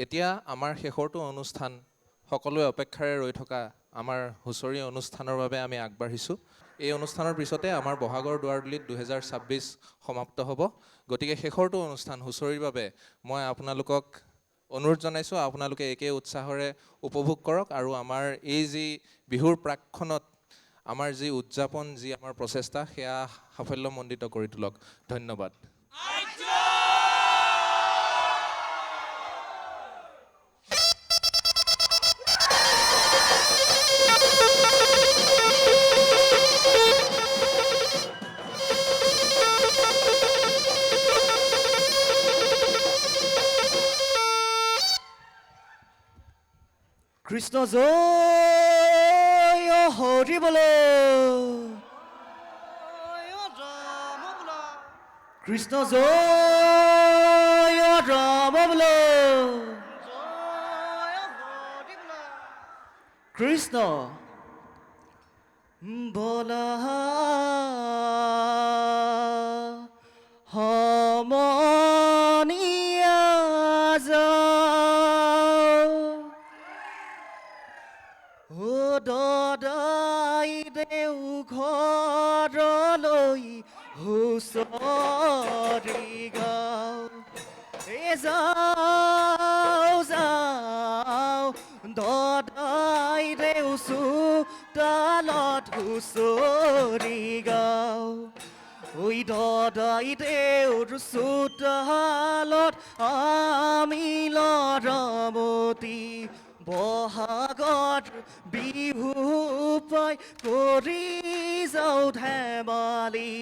এতিয়া আমাৰ শেষৰটো অনুষ্ঠান সকলোৱে অপেক্ষাৰে ৰৈ থকা আমাৰ হুঁচৰি অনুষ্ঠানৰ বাবে আমি আগবাঢ়িছোঁ। এই অনুষ্ঠানৰ পিছতে আমাৰ বহাগৰ দুৱাৰদলিত 2026 সমাপ্ত হ'ব। গতিকে শেষৰটো অনুষ্ঠান হুঁচৰিৰ বাবে মই আপোনালোকক অনুৰোধ জনাইছোঁ, আপোনালোকে একে উৎসাহৰে উপভোগ কৰক আৰু আমাৰ এই যি বিহুৰ প্ৰাকক্ষণত আমাৰ যি উদযাপন, যি আমাৰ প্ৰচেষ্টা, সেয়া সাফল্যমণ্ডিত কৰি তোলক। ধন্যবাদ। কৃষ্ণ জয় হৰি বলো, কৃষ্ণ জয় ৰাম বলো, কৃষ্ণ বলা সমনীয়া ও দদাই দেউ ঘৰলৈ হুঁচৰি গাওঁ। যাওঁ যাওঁ দদাই দেউ চোতালত হুঁচৰি গাওঁ। ঐ দদাই দেউৰ চোতালত আমি লৰামতি বহাগত বিহু পাই কৰি যাওঁ ধেমালি।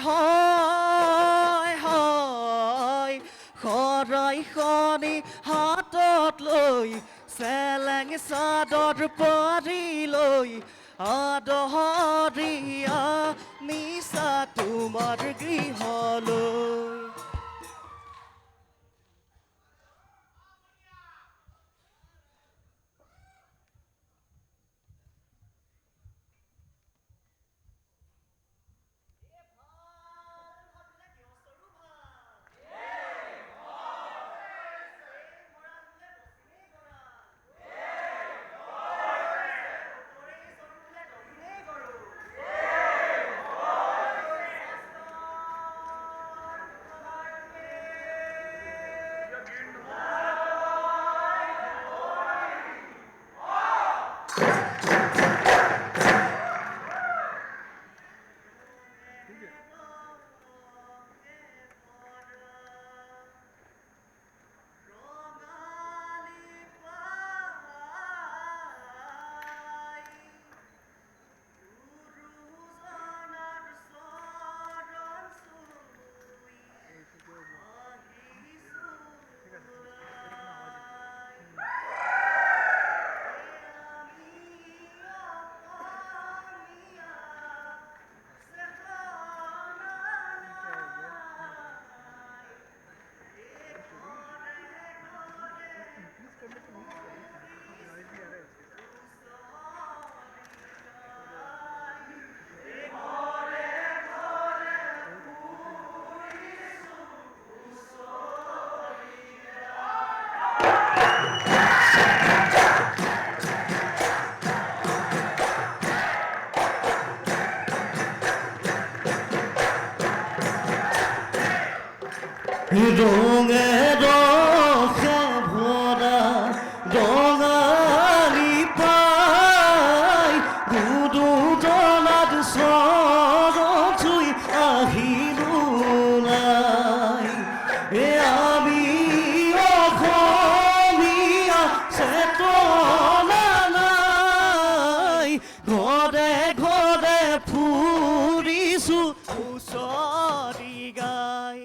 হয় হয় শৰাইখনি হাতত লৈ চেলেং চাদৰ পাৰি লৈ আদহৰীয়া নিচা তোমাৰ গৃহলৈ। ৰঙে ৰসে ভৰা ৰঙালী পাই গুৰু জনাত চৰণ চুই আহিলো নাই। আমি অসমীয়া চেতনা নাই, ঘৰে ঘৰে ফুৰিছো হুঁচৰি গাই।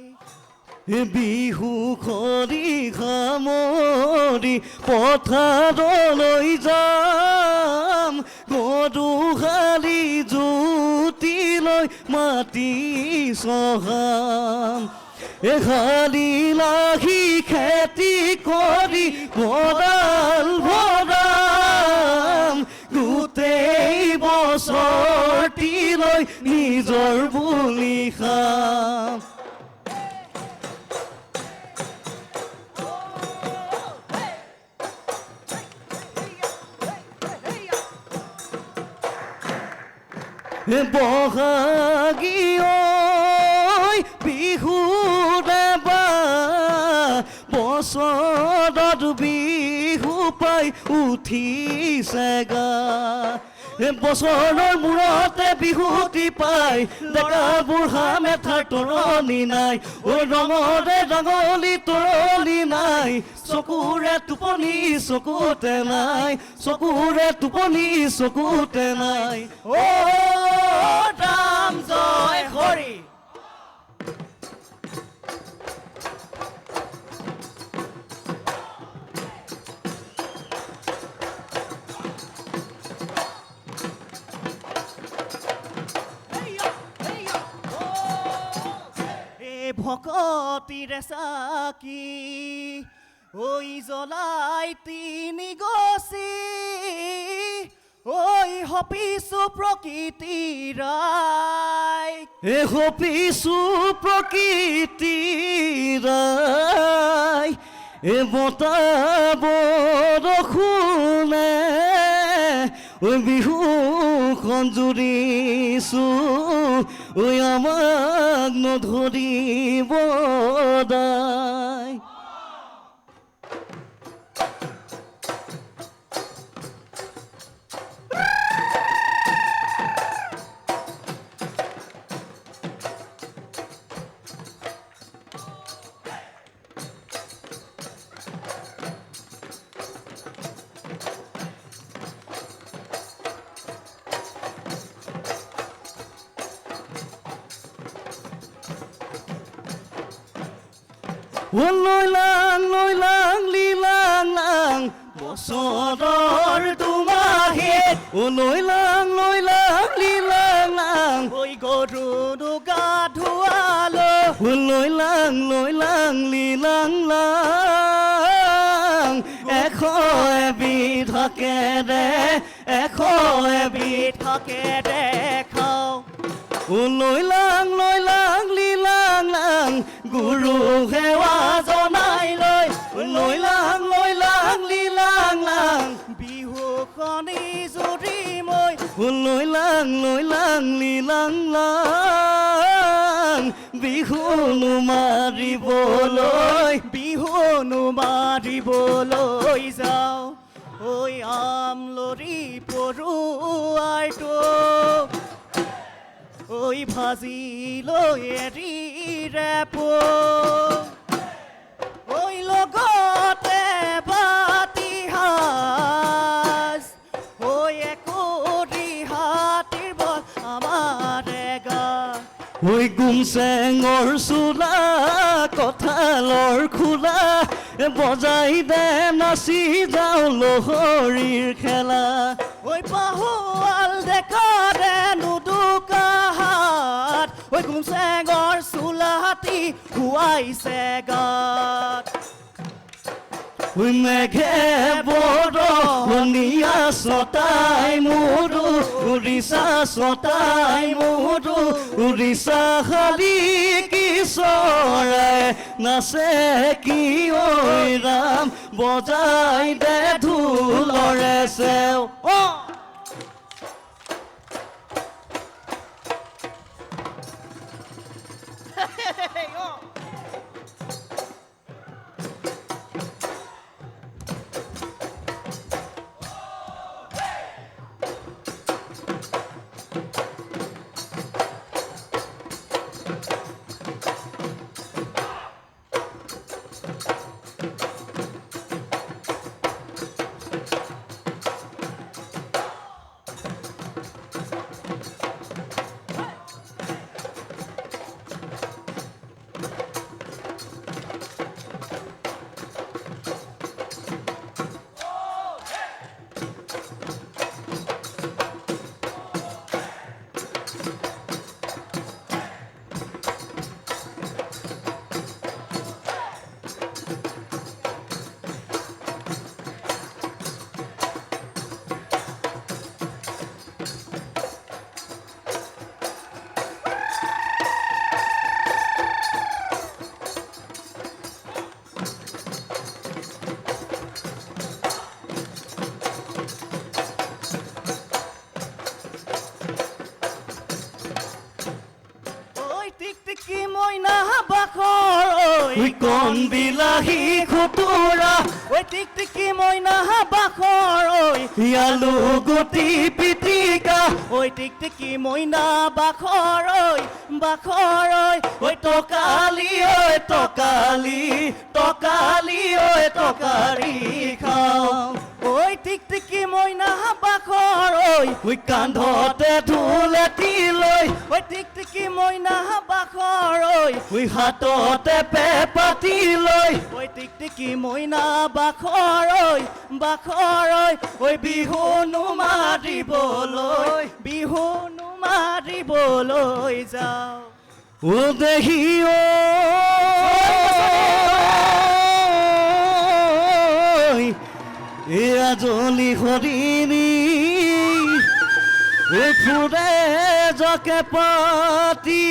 বিহু খৰি সামৰি পথাৰলৈ যাম, গৰুহালি জুতিলৈ মাটি চহাম। শালি লাহি খেতি কৰি ভঁৰাল ভৰাম, গোটেই বছৰটিলৈ নিজৰ বুলি খাম। বহাগী ঐ বিহু দেৱা বছৰত বিহু পাই উঠিছে গা বছৰৰ মূৰতে বিহুটি পাই ডেকা বুঢ়া মেথাৰ তৰণি নাই ঐ ৰঙৰে ৰঙলি তৰণি নাই চকুৰে টোপনি চকুতে নাই চকুৰে টোপনি চকুতে নাই ও ৰাম জয় হৰি ভকতিৰে চাকি ঐ জ্বলাই তিনি গছি ঐ হপিছো প্ৰকৃতিৰ ৰাই হপিছো প্ৰকৃতিৰ বতাহ বৰষুণে বিহুখন জুৰিছো আমাক নধৰিব দায় লৈ লাং লিলাং লাং বছৰৰ দুমাহিত লৈ লাং লিলাং লাং ঐ গৰুনো গা ধুৱালো লৈ লাং লিলাং লাং এশ এবিধকে দে এশ বিধকে দেখাও লৈ লাং লিলাং লাং গুৰু সেৱা জনাই লৈ লাং লিলাং লাং বিহুখনি জুৰি মই লৈ লাং লিলাং লাং বিহুনো মাৰিবলৈ বিহুনো মাৰিবলৈ যাওঁ ঐ আমলৰি পৰুৱাৰটো ঐ ভাজি লৈ এৰিৰে পো ঐ লগতে বাতি সাজ ঐ একৰি হাতীৰ বল আমাৰ গা ঐ গুমচেঙৰ চোলা কঁঠালৰ খোলা বজাই দে নাচি যাওঁ লহৰীৰ খেলা ঐ পাহুৱাল দেখা দে নুদুকা হাত ঐ গুমচেঙৰ চোলাহাতি খুৱাইছে গাত মেঘে বৰণীয়া ছটাই মোৰো উৰিষ্যা ছটাই মোৰো উৰিষ্যা শাৰী কি চৰাই নাচে কি ঐ ৰাম বজাই দে ঢোলৰে চেও মন বিলাহী খুতুৰা ঐ টিকটিকি মইনা বাখৰ ঐ আলু গুটি পিটিকা ঐ টিকটিকি মইনা বাখৰ ঐ ঐ টকালি টকালি টকালি টকাৰি খাওঁ ঐ টিকটিকি মইনা বাখৰ ঐ কান্ধতে ঢোলেটি লৈ ঐ টিকটিকি মইনা বাখৰ ঐ হাততে পেপাতি লৈ ঐ টিকটিকি মইনা বাখৰ ঐ বিহু নুমাৰিবলৈ বিহু নুমাৰিবলৈ যাওঁ ও দেহি আজলি হৰিণী ফুৰে জকে পাতি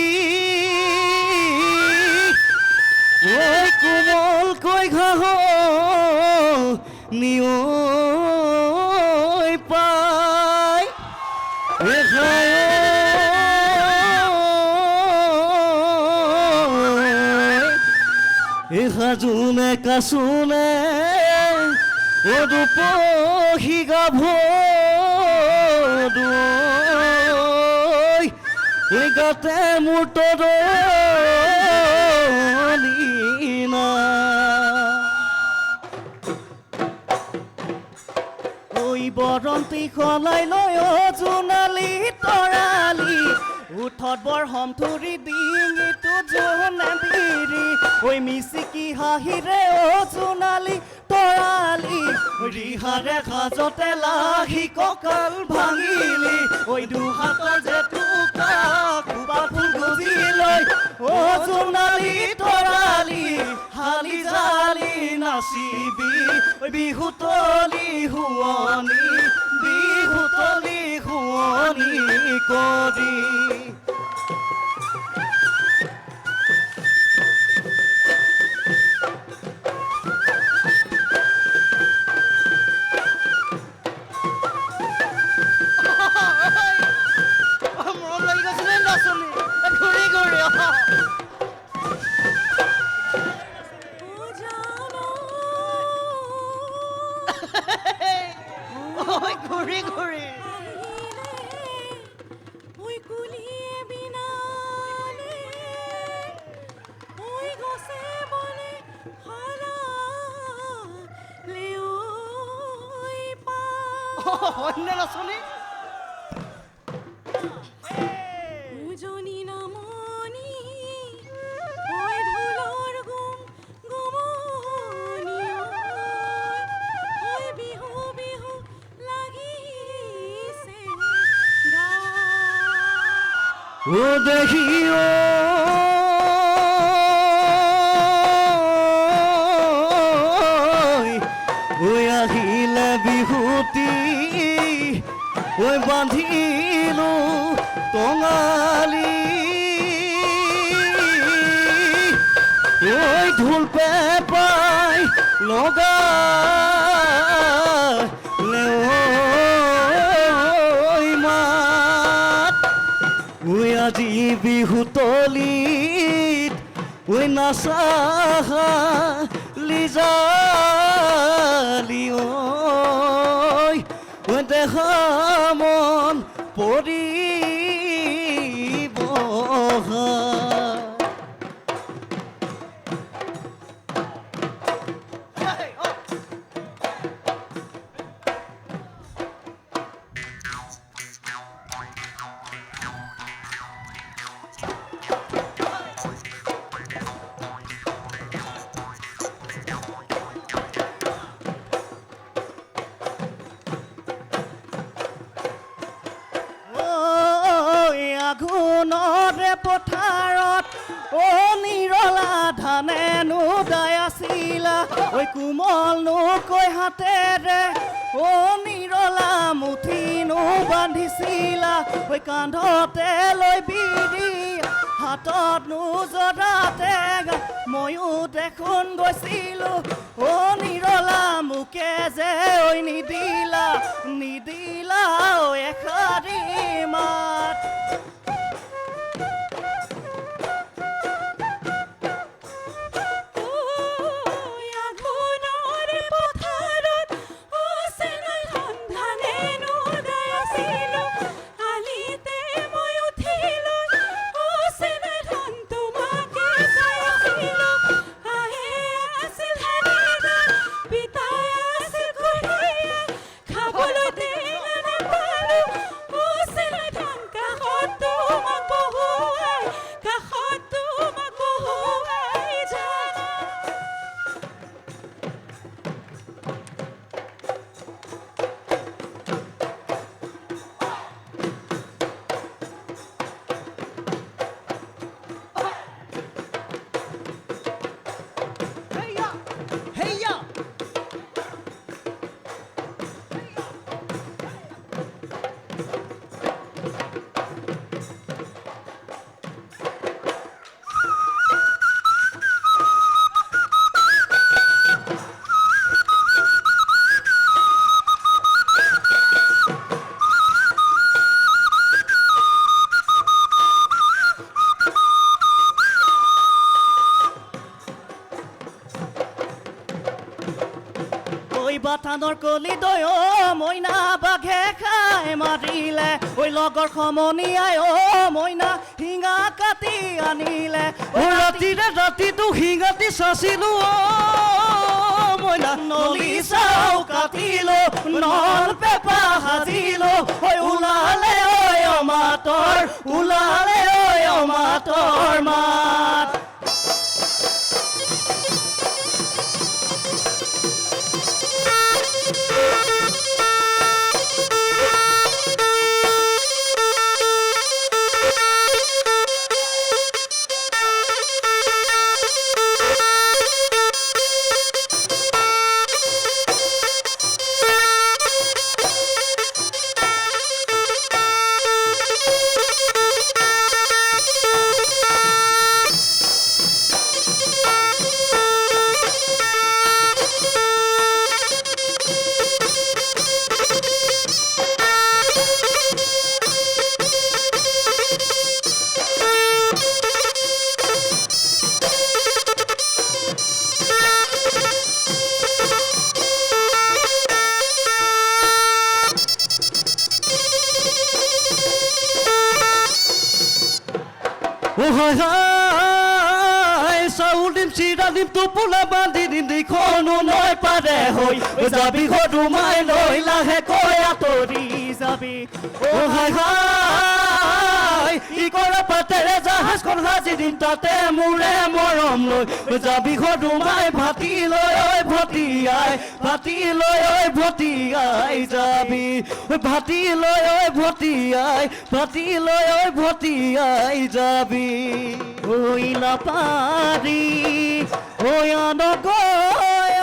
ঐ কোমলকৈ ঘাঁহ নিয় পাই সাজুনে কাচুনে ও দুপহি গাভৰু ওই গাতে মোৰ তদলীনা ঐ বৰন্তি সলাই লৈ জোনালী তৰালি উঠত বৰ হমথুৰি ডিঙিটো জোনে বিৰি ঐ মিচিকি হাঁহিৰে জোনালী তৰালি ৰিহাৰে সাজতে লাহি কঁকাল ভাঙিলি ঐ দুহাতৰ জেতুকা খোপা ফুল গুজি লৈ ও জোনালী তৰালি হালি জালি নাচিবি বিহুতলি শুৱনি বিহুতলি শুৱনি কৰি ঘূৰি ঘূৰি অন্য নাচনী ও দেখি ওই আহিলে বিহুতি ওই বান্ধিলো টঙালি ওই ঢোল পেপাই লগা ওই আজি বিহুতলিত ওই নাচা লিজালি ওই দেখা মন পৰিব আঘোণৰে পথাৰত ও নিৰলা ধানে নুদাই আছিলা ঐ কোমল কৈ হাতেৰে ও নিৰলা মুঠিনো বান্ধিছিলা ঐ কান্ধতে লৈ বিৰি হাতত নোজৰাতে ময়ো দেখোন গৈছিলো ও নিৰলা মোকে যে ঐ নিদিলা নিদিলা ঐ এষাৰি মাত ঐ বাটানৰ কলি দৈ অ মইনা বাঘে খাই মাৰিলে ঐ লগৰ সমনীয়াই অ মইনা শিঙা কাটি আনিলে ৰাতিৰে ৰাতিটো শিঙাটি চাচিলো মইনা নলি চাও কাটিলো নল পেপা সাজিলো ঐ ওলালে ঐ অমাতৰ ওলালে ঐ অমাতৰ মাত চাউল দিম চিৰা দিম টোপোলা বান্ধি দিম দিখনো নৈ পাৰে হৈ যাবি ঘৰ মাই লৈ লাহেকৈ আঁতৰি যাবি ই কৰা পাতেৰে জাহাজখন সাজি দিম তাতে মোৰে মৰম লৈ যাবি ঘৰ মাই ভাতি লৈ ঐ ভটিয়াই ভাতি লৈ ঐ ভটিয়াই যাবি ভাতি লৈ ঐ ভটিয়াই ভাতি লৈ ঐ ভটিয়াই যাবি ঐ লাপাৰী ঐ আনগৈ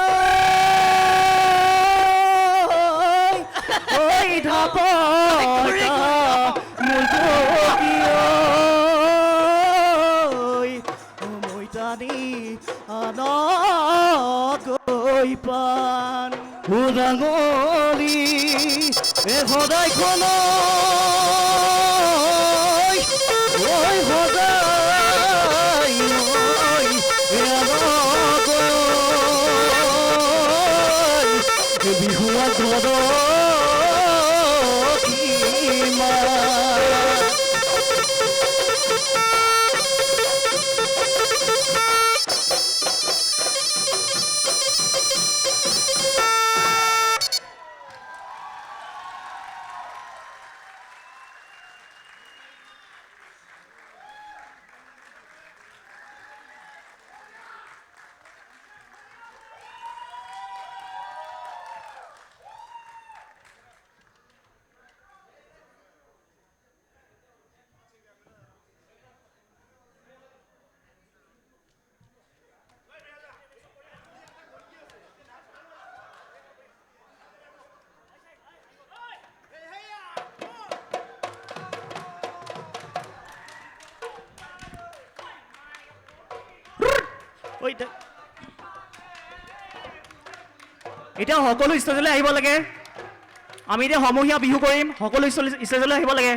ঐ ঢাপৰা মই জানি আনগৈ পান ডাঙৰি সদায়খন ঐ সদায় বিহুৱা ঘৰ এতিয়া সকলো ষ্টেজলৈ আহিব লাগে আমি এতিয়া সমূহীয়া বিহু কৰিম সকলো ষ্টেজলৈ আহিব লাগে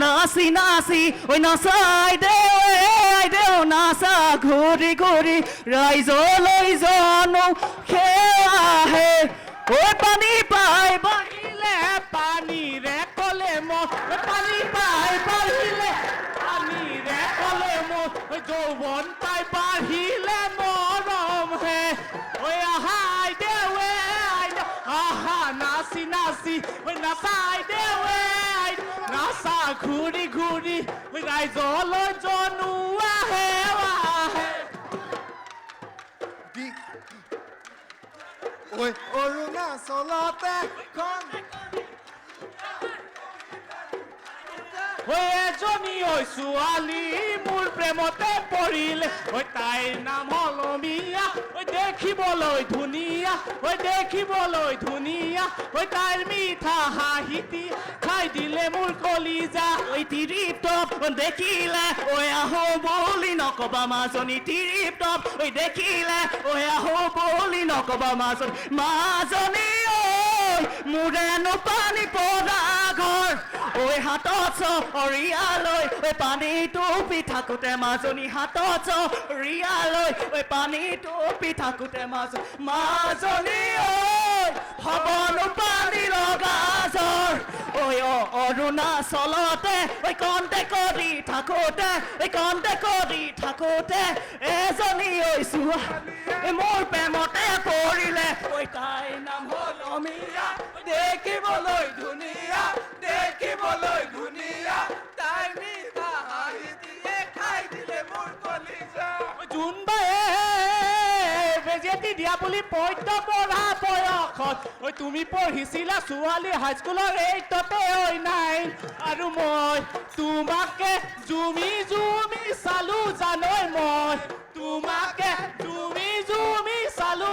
নাচি নাচি ঐ নাচাই দেও নাচা ঘূৰি ঘূৰি ৰাইজলৈ জানো সেয়াহে ঐ পানী পাই বাঢ়িলে পানীৰে কলে মত পানী পাই বাঢ়িলে পানীৰে কলে মত যৌৱন পাই বাঢ়িলে মৰম হে ঐ আহাই দেৱে আহা নাচি নাচি ঐ নাচাই দেৱে নাচা ঘূৰি ঘূৰি ৰাইজলৈ জনোৱা হে ঐ অৰুণাচলতে এজনী ঐ ছোৱালী মোৰ প্ৰেমতে পৰিলে ঐ তাইৰ নাম হল মিয়া ঐ দেখিবলৈ ধুনীয়া ঐ দেখিবলৈ ধুনীয়া ঐ তাইৰ মিঠা হাঁহিটি খাই দিলে মোৰ কলিজা ঐ তিৰিপ দেখিলে ঐ আহো বুলি নকবা মাজনী তিৰিপ ঐ দেখিলে ঐ আহো বুলি নকবা মাজনী মাজনী ঐ মোৰেনো পানী পৰা ঘৰ ঐ হাতত চৰিয়ালৈ ঐ পানীটো পি থাকোঁতে মাজনী হাতত চৰিয়ালৈ ঐ পানীটো পি থাকোঁতে মাজনী ঐ হ'বনো পানী লগা জ্বৰ ঐ অৰুণাচলতে ঐ কণ্টে কৰি থাকোঁতে এজনী ঐ ছোৱালী মোৰ প্ৰেমতে পৰিলে ঐ তাইৰ নাম হ'ল অমিয়া দেখিবলৈ ধুনীয়া তাই নিভা হাঁহি দিয়ে খাই দিলে মোৰ কলিজা জোনবায়ে বেজেতি দিয়া বুলি পদ্য পঢ়া বয়সত ঐ তুমি পঢ়িছিলা ছোৱালী হাইস্কুলৰ 8তে ঐ 9 আৰু মই তোমাকে জুমি চালো জানৈ মই তোমাকে জুমি চালো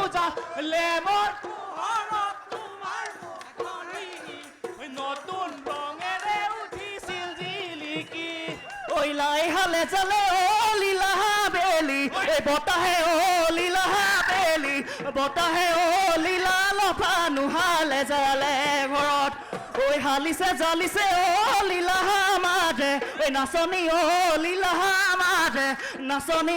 লেমৰ পোহৰত তোমাৰ মুখৰি নতুন ৰঙেৰে উঠিছিল জিলিকি ঐ লাই হালে জালে লীলা বেলি এই বতাহে লীলা বেলি বতাহে লীলা লফা নুহালে জালে ঘৰত ঐ হালিছে জালিছে লীলা মাজে ঐ নাচনী লীলা মাজে নাচনী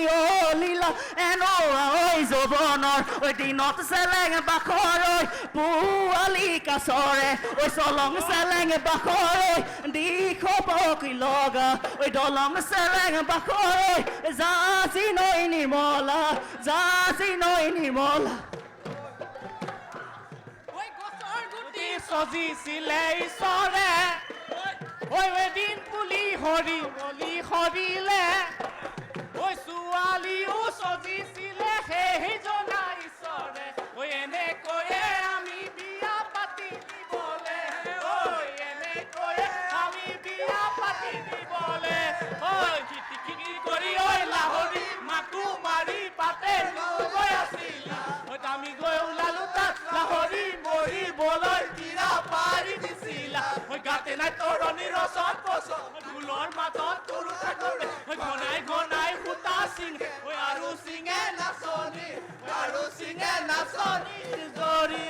লীলা এনোৱা ঐ যৌৱনৰ ঐ দিনত চেলেং বাখৰ ঐ পোৱালি কাছৰে ঐ চলং চেলেং বাখৰ ঐ দিশ পকি লগা ঐ দলং চেলেং বাখৰ ঐ জাজি নৈ নিৰ্মলা সজিছিলে ঈশ্বৰে ঐ এদিন পুলি সৰিলে ঐ ছোৱালীও সজিছিলে সেইজনা ঈশ্বৰে ঐ এনেকৈয়ে আমি বিয়া পাতি দিবলে ঐ এনেকৈয়ে আমি বিয়া পাতি দিবলে ঐ খিটি কৰি ঐ লাহৰি মাকো মাৰি পাতে গৈ আছিলা ঐ আমি গৈ ওলালো তাত লাহৰি মৰিবলৈ পাৰি দিছিলা ঐ গাতে নাই তৰণি ৰচন পচন ঢোলৰ মাতত তোৰো থাকৰে ঐ ঘনাই সূতা চিঙে ঐ আৰু চিঙে নাচনী জৰি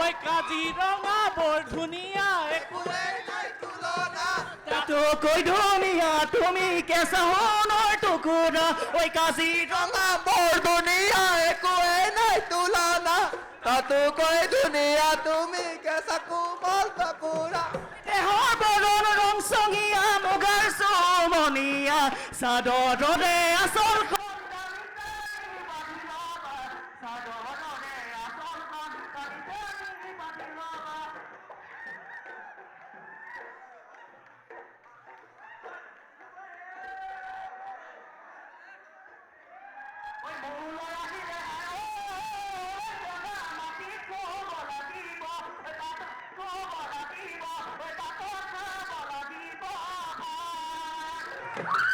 ঐ কাজিৰঙা বৰ ধুনীয়া একোৱেই নাই তুলনা তাতোকৈ ধুনীয়া তুমি কেঁচা সোণৰ টুকুৰা ঐ কাজিৰঙা বৰ ধুনীয়া একোৱেই নাই তুলনা তাতোকৈ ধুনীয়া তুমি কেঁচা কোমল কাপোৰা দেহৰ বৰণ ৰং চঙীয়া মুগাৰ চমনীয়া চাদৰৰে আচলখন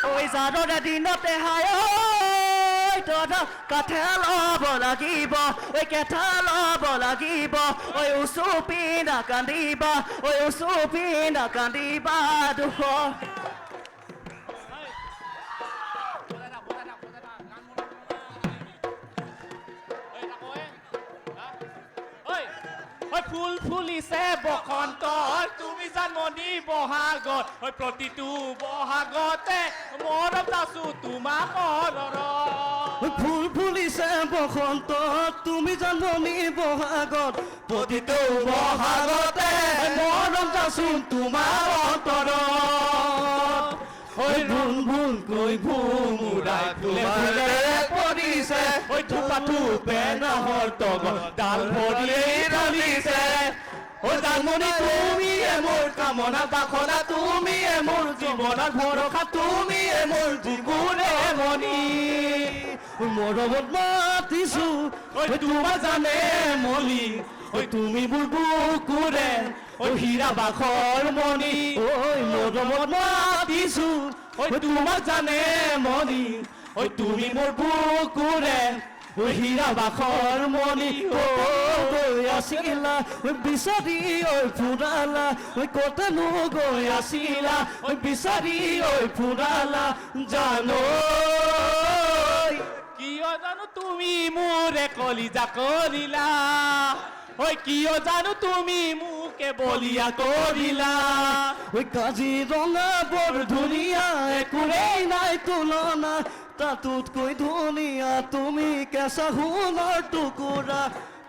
ঐ চাদৰে দিনতে হায় তথা কাঠে ল'ব লাগিব ঐ কেঠা ল'ব লাগিব ঐ উচুপি নাকান্দিবা দুখ ফুল ফুলিছে বসন্ত তুমি জানমণি বহাগত প্ৰতিটো বহাগতে মৰম আছো তোমাক ফুল ফুলিছে বসন্ত তুমি জানমণি বহাগত প্ৰতিটো বহাগতে মৰম যাচোন তোমাৰ অন্তৰত ঐ ভুল কৈ ভুমুৰাই ফুলে পৰিছে ঐ থোপা থোপে নাহৰ তগৰ ডাল ভৰিয়ে ঢলিছে ঐ জানমণি তুমিয়ে মোৰ কামনা বাসনা তুমিয়ে মোৰ জীৱনৰ ভৰসা তুমিয়ে মোৰ জীৱনে মণি মৰমত মাতিছো ঐ তোমাৰ জানে মলি ঐ তুমি মোৰ বুকুৰে ঐ হীৰা বাখৰ মণি ঐ মৰমত মাতিছো ঐ তোমাক জানে মণি ঐ তুমি মোৰ বুকুৰে ঐ হীৰা বাখৰ মণি গৈ আছিলা ঐ বিচাৰি ঐ ফুৰালা ঐ কতনো গৈ আছিলা ঐ বিচাৰি ঐ ফুৰালা জানো কিয় জানো তুমি মোৰে কলিজা কৰিলা ঐ কিয় জানো তুমি মোকে বলিয়া কৰিলা ঐ কাজিৰঙা বৰ ধুনীয়া একোৰেই নাই তুলনা তাতোতকৈ ধুনীয়া তুমি কেঁচা সোণৰ টুকুৰা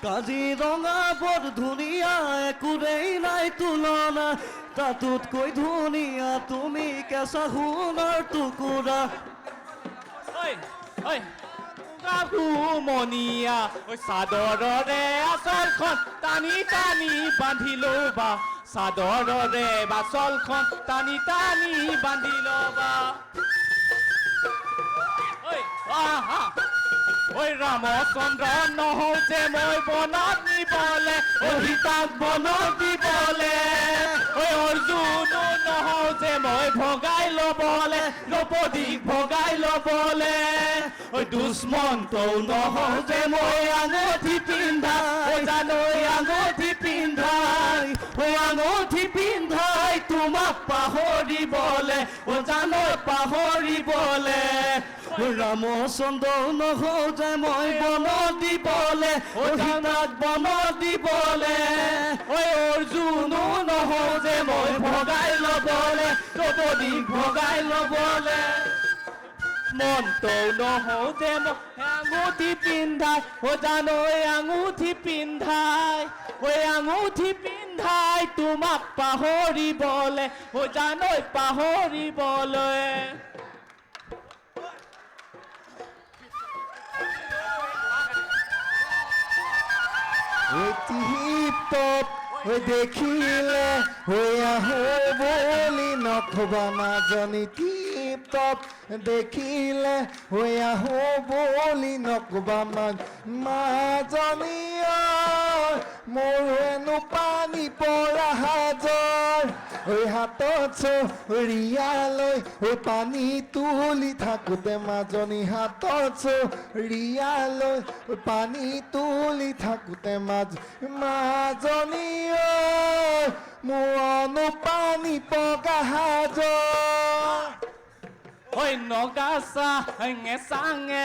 কাজিৰঙা বৰ ধুনীয়া একোৰেই নাই তুলনা তাতোতকৈ ধুনীয়া তুমি কেঁচা সোণৰ টুকুৰা ঐ ঐ মনিয়া ঐ চাদৰৰে আচলখন টানি টানি বান্ধি ল'বা চাদৰৰে বাচলখন টানি টানি বান্ধি ল'বা ঐ আহা ঐ ৰামচন্দ্ৰ নহওঁ যে মই বনত নিবলে সীতাক বনত দিবলে ঐ অৰ্জুনো নহওঁ যে মই ভগাই ল'বলে দ্ৰৌপদীক ভগাই ল'বলে ঐ দুশ্মন্তও নহওঁ যে মই আঙুঠি পিন্ধাই জানৈ আঙুঠি পিন্ধাই আঙুঠি পিন্ধাই তোমাক পাহৰিবলে জানৈ পাহৰিবলে ৰামচন্দ্ৰ নহওঁ যে মই বনত দিবলে সীতাক বনত দিবলে ঐ অৰ্জুনো নহওঁ যে মই ভগাই ল'বলে দ্ৰৌপদীক ভগাই ল'বলে মন্তও নহওঁ যে মই আঙুঠি পিন্ধাই জানৈ আঙুঠি পিন্ধাই আঙুঠি পিন্ধাই তোমাক পাহৰিবলে জানৈ পাহৰিবলে টিপ-টপ দেখিলে আহো বুলি নকবা মাজনী টিপ-টপ দেখিলে আহো বুলি নকবা মাজনী মোৰ হেনো পানী পৰা হাজৰ হাতত চৰিয়ালৈ পানী তুলি থাকোঁতে মাজনী হাতত চৰিয়ালৈ পানী তুলি থাকোঁতে মাজনী মোৰনো পানী পগা হাজৰ ঐ নগাচা চাঙে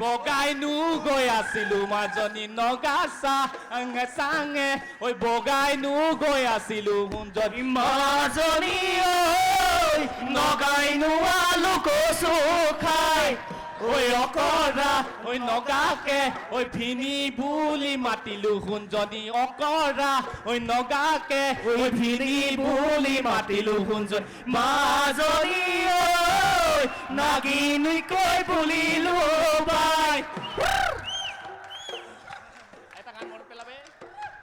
বগাইনো গৈ আছিলো মাজনী নগাচা চাঙে বগাইনো গৈ আছিলো সুন্দৰী মাজনী নগাইনো আলু কচু খাই অকৰা নগাকে ভিনি বুলি মাতিলো সুঞ্জনী অকৰা নগাকে ভিনি বুলি মাতিলো সুঞ্জনী মাজনী নাগিনী কৈ বুলিলো বাই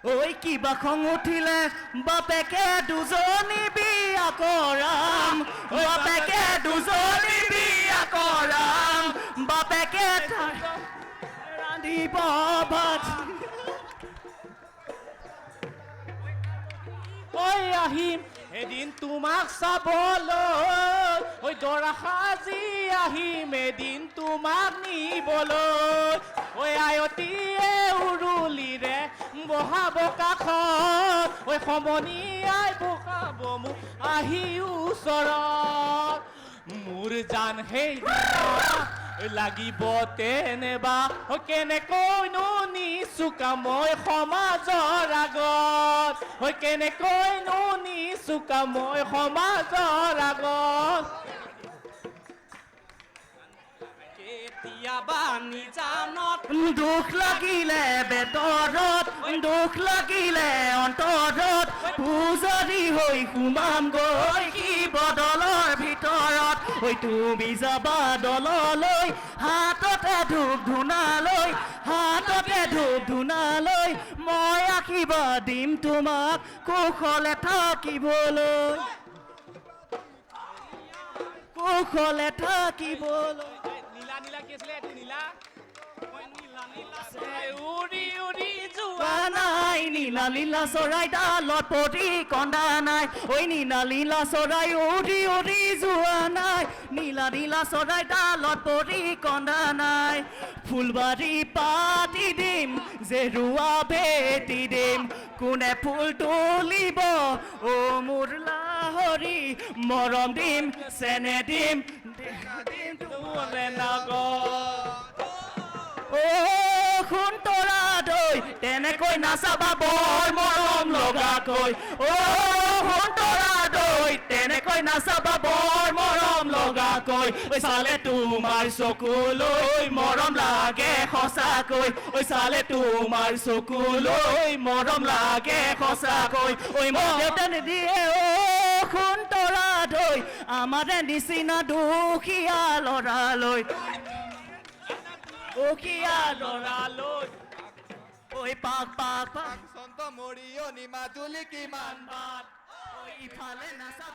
ঐ কিবা খং উঠিলে বাপেকে দুজনী বিয়া কৰাম বাপেকে দুজনী বিয়া কৰাম বাপেকে ৰান্ধিব ভাত আহিম এদিন তোমাক চাবলৈ দৰা সাজি আহিম এদিন তোমাক নিবলৈ আয়তীয়ে উৰুলিৰে বহাব কাষত সমনীয়াই বহাব মোক আহি ওচৰত মোৰ জান সেই লাগিব তেনেবা কেনেকৈনো নিচুকা মই সমাজৰ আগত কেনেকৈনো নিচুকা মই সমাজৰ আগত কেতিয়াবা নিজানত দুখ লাগিলে বেতৰত দুখ লাগিলে অন্তৰত পূজাৰী হৈ সোমাম গৈ শিৱদলৰ ভিতৰত তুমি যাবা দললৈ হাততে ধূপ ধূনালৈ হাততে ধূপ ধূনালৈ মই আশীৰ্বাদ দিম তোমাক কুশলে থাকিবলৈ কুশলে থাকিবলৈ নীলা নীলা কি আছিলে এইটো নীলা উৰি উৰি যোৱা নাই নীলা লীলা চৰাই ডালত পৰি কন্দা নাই ঐ নীলা লীলা চৰাই উৰি উৰি যোৱা নাই নীলা নীলা চৰাই ডালত পৰি কন্দা নাই ফুলবাৰী পাতি দিম জেৰুৱা ভেটি দিম কোনে ফুল তুলিব অ মোৰ লাহৰি মৰম দিম চেনে দিম তোৰে নগৰ অ সোণতৰা দৈ তেনেকৈ নাচাবা বৰ মৰম লগাকৈ অ সন্তৰা দৈ তেনেকৈ নাচাবা বৰ মৰম লগাকৈ ঐ চালে তোমাৰ চকুলৈ মৰম লাগে সঁচাকৈ ঐ চালে তোমাৰ চকুলৈ মৰম লাগে সঁচাকৈ ঐ মোৰ দেউতা নিদিয়ে অ সন্তৰা দৈ আমাৰে নিচিনা দুখীয়া ল'ৰালৈ দুখীয়া ল'ৰালৈ ঐ পাক পাক পাক সন্ত মৰিয়নি মাজুলী কিমান বাট ঐ ইফালে নাচা